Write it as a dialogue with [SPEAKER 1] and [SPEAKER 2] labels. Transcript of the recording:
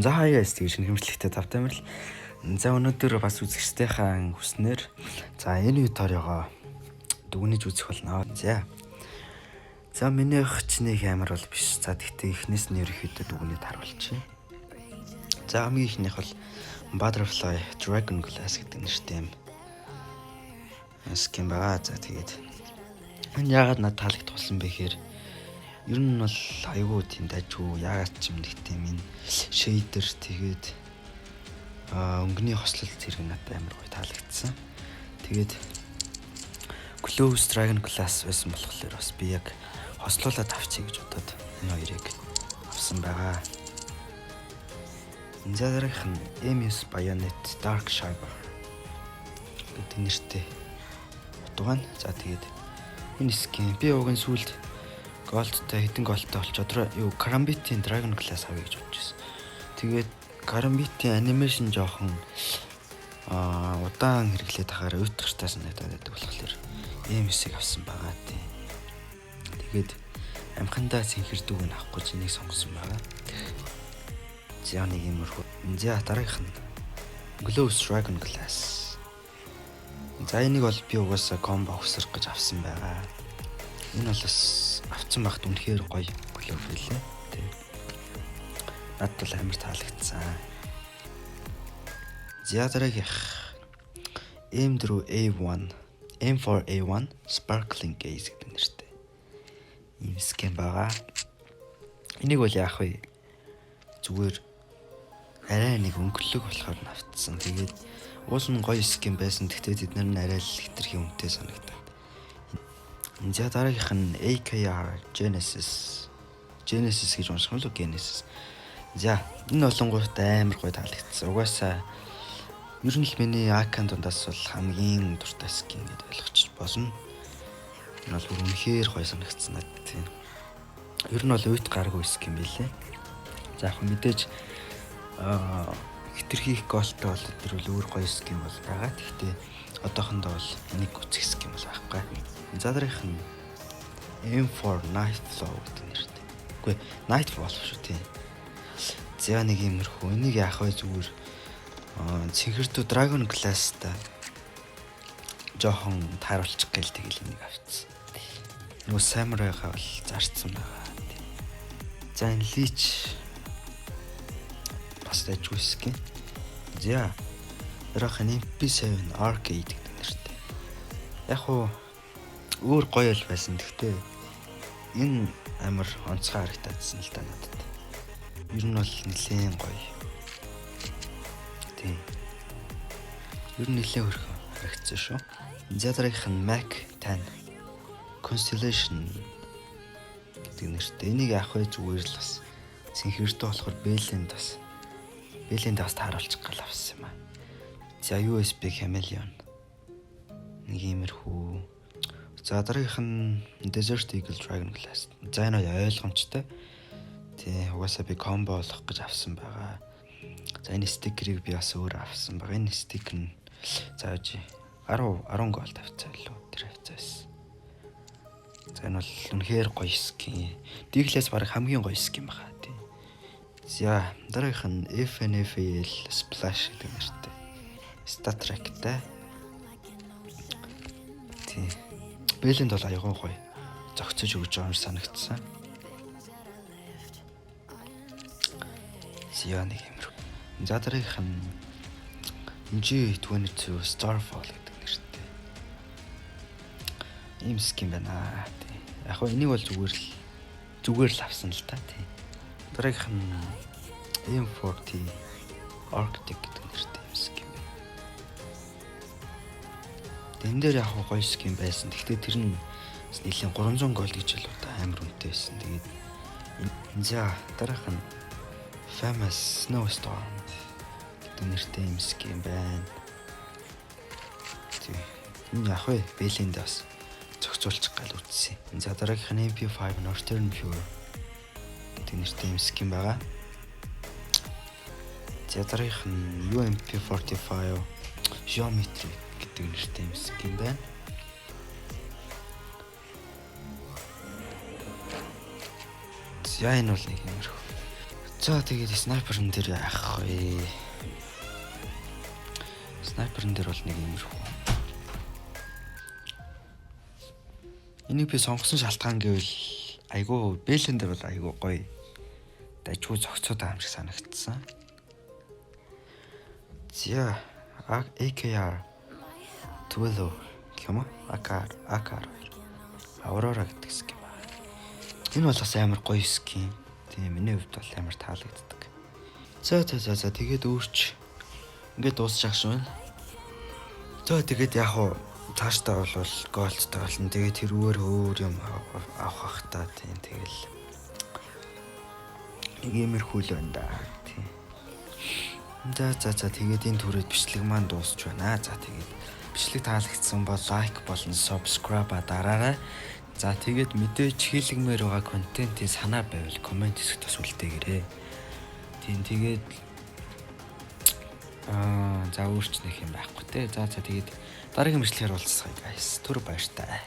[SPEAKER 1] За хаяа стейшн хэмжлэгтэй тавтамал. За өнөөдөр бас үзэгчдийнхаа хүснээр за энэ видеороо дүгнэж үзэх болно. За миний хчнийг амар бол биш. За тэгтээ эхнээс нь ерөөхдөө дүгнээд харуулчих. За хамгийн ихнийх бол Butterfly Dragon Glass гэдэг нэртэй юм. Скин байгаа. За тэгээд энэ яагаад надад таалагдсан бэ гэхээр ер нь бол айгүй тийм дажгүй яагаад ч юм нэг тийм энэ шейдер тэгээд өнгөний хослол зэрэг надад амар гоё таалагдсан. Тэгээд Close Dragon Glass байсан болохоор бас би яг хослуулаад авчиг гэж бодоод энэ хоёрыг авсан байгаа. Энэ дараах нь MS Bayonet Dark Shiver гэдэг нэртэй утга байна. За тэгээд энэ скин би уг нь сүүлд голдтай хэдэн голдтай болчоод Karambit-ийн Dragon Glass авъя гэж бодож байсан. Тэгээд Karambit-ийн анимашн жоохон удаан хэрэглээд тахаараа уйтгахтай санагдаад байдаг болохоор MS-ийг авсан байгаа тийм. Тэгээд амхандаа цэнхэрдүүг нь авахгүй ч энийг сонгосон байгаа. За нэг юмрхүү. За дараагийнх нь Close Dragon Glass. За энийг бол би угаасаа комбо өгсөр гэж авсан байгаа. Энэ бол бас авсан багт үнэхээр гоё глов билээ. Тэг. Надад бол амар таалагдсан. За дараагийнх M4A1 Sparkling Gaze гэдэг нэртэй. Ийм скин байгаа. Энийг бол яах вэ? Зүгээр арай нэг өнгөлөг болохоор навтсан. Тэгээд уус нь гоё скин байсан. Гэхдээ тэд нар нь арай л хитрхи үнэтэй санагдав. За дараагийнх нь AKR Genesis гэж унших юм л Genesis. За энэ олонгууд амар гоё таалагдсан. Угаасаа ер нь л миний аккаунт дундаас бол хамгийн дуртай скин гэдээ ойлгочих болно. Энэ бол үнэхээр гоё санагдсан надад тийм. Ер нь бол үйт гаргүй скин билээ. За яг мэдээж хитрхи голтой бол тэр бол өөр гоё скин бол байгаа. Гэхдээ одоохондоо бол нэг үцэг скин бол байхгүй. За дараагийнх нь M4 Nightfall гэдэг нэртэй. Үгүй Nightfall шүү тийм. За нэг юмрхүү. Энийг яах вэ зүгээр цэнхэрдүү Dragon Glass-та жоохон тааруулчих гээл тэгэл энийг авчихсан. Нөгөө Samurai-га бол зарцсан байгаа. За энэ Leech бас дайггүй скин. За дараах нь MP7 Arcade гэдэг нэртэй. Яг уу өөр гоё л байсан. Гэхдээ энэ амар онцгой харагдсан л да надад. Ер нь бол нэлээд гоё. Тийм. Ер нь нэлээд хөрхөн харагдсан шүү. За дараагийнх нь Mac 10 Constellation гэдэг нэртэй. Энийг яах вэ зүгээр л бас цэнхэрдүү болохоор Bellend бас тааруулчих гал авсан юм аа. За USB Chameleon нэг иймэрхүү. За дараагийнх нь Desert Eagle Dragon Glass. За энэ ойлгомжтой. Тий, угаасаа би комбо болох гэж авсан байгаа. За энэ стикерийг би бас өөр авсан байгаа. Энэ стикер нь зааж 10 голд авцаа илүү тэр авцаас. За энэ бол үнэхээр гоё скин. Диглээс баг хамгийн гоё скин байгаа тий. За дараагийнх нь FNFL Splash гэдэг нэртэй. Star Trek-тай. Тий. Bellend бол аягүй гоё зөгцөж өгч байгаа юм санагдсан. Зя нэг юмруу. За дараагийнх нь G22 Starfall гэдэг нэртэй. Ийм скин байна. Яг хөө энийг бол зүгээр л авсан л та тий. Дараагийнх нь M40 Arctic гэдэг нэртэй юм скин байна. Тэн дээр яг гоё скин байсан. Гэхдээ тэр нь нэлээд 300 голд гэж л удаа амар үнэтэй байсан. Тэгээд за дараах нь Famous Snowstorm гэдэг нэртэй юм скин байна. Тэг. Энэ яг вэ Bellend бас зохицуулчих гал үтсэн. За дараагийнх нь MP5 Northern Pure гэдэг нэртэй юм скин байгаа. За дараагийнх нь UMP45 Geometry гэдэг нэртэй юм скин байна. За энэ бол нэг юмрхүү. За тэгээд снайперн дээр яах вэ? Снайперн дээр бол нэг иймэрхүү. Энийг би сонгосон шалтгаан гэвэл айгүй бэлэн дээр бол айгүй гоё. Дажгүй зогцоод байгаа юм шиг санагдсан. За AKR 12 юм аа. AKR Aurora гэдэг скин байна. Энэ бол бас амар гоё скин. Тийм миний хувьд бол амар таалагддаг. За тэгээд өөрч ингээд дуусчих шүү. За тэгээд яг уу цаашдаа бол голдтай болно. Тэгээд тэрүүгээр өөр юм авах хата тийм тэгэл нэг иймэрхүү л байна да. Тийм. За тэгээд энэ түрээд бичлэг маань дуусч байна. За тэгээд бичлэг таалагдсан бол лайк болон subscribe дараарай. За тэгээд мэдээж хийлгэмээр байгаа контентын санаа байвал комент хэсэгт бас үлдээгээрэй. Тийм тэгээд за өөрчлөх юм байхгүй те. За тэгээд дараагийн бичлэгээр уулзцгаая guys. Түр баяртай.